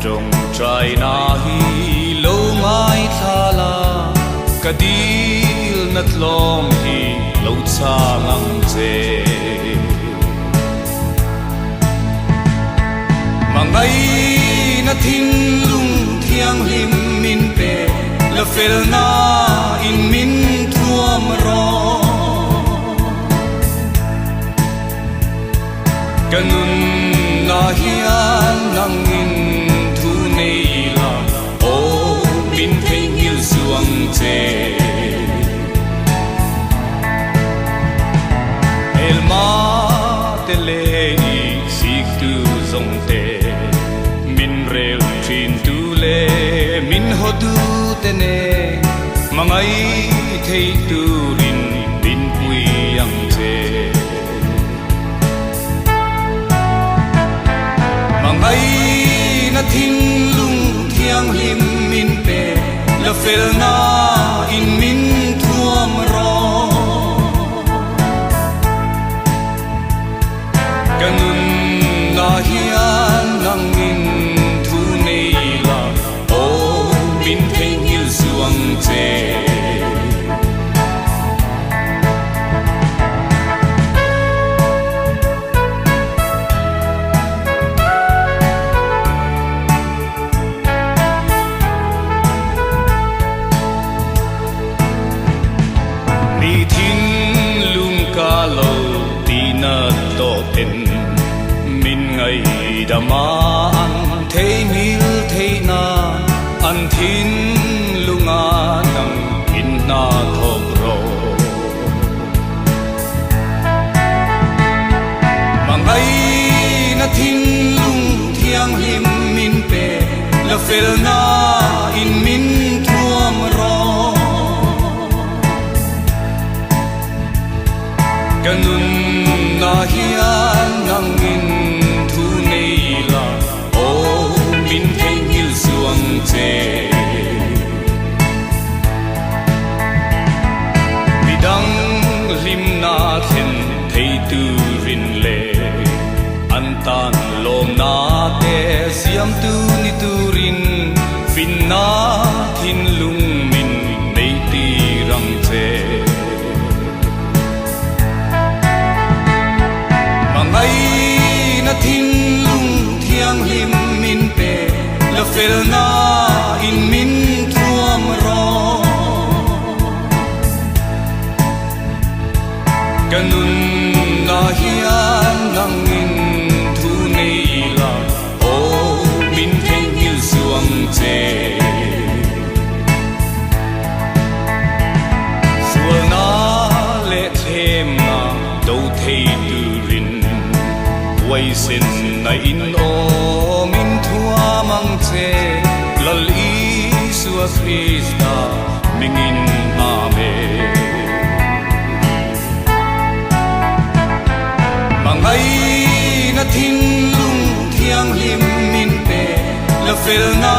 trong trai na hi lâu mai tha la kadil nat lom hi lâu cha ngang che mà ngay na thinh lung thiang lim min pe la fel na in min thuam ro kanun na hian nang in thu nei la o min thei ngil suang che el ma te le i sik tu zong te min rel thin tu le min ho du te ne mangai thei tu rin bin pui yang che mangai na thinh lung thiang lim min pe la fel na in min thuam ro kanun na hian nang in thu nei la o min thei ngil suang che dama an thei mil thei na an thin lunga nang in na thok ro mangai na thin lung thiang lim min pe la fel na in min thuam ro kanun na hian nang in bidang lim na then thei tu rin le an tan lom na te siam tu ni tu rin fin na thin lung min nei ti rang che mangai na thin lung thiang lim min pe la fel na in min thuam ro kanun na hian nang in thu nei la o min thei ngil suang che sual na le them na do thei tu rin wai sin na in o min thua mang che lal Isu Krista mingin amen mangai na thinh lung thiang lim min pe la fel na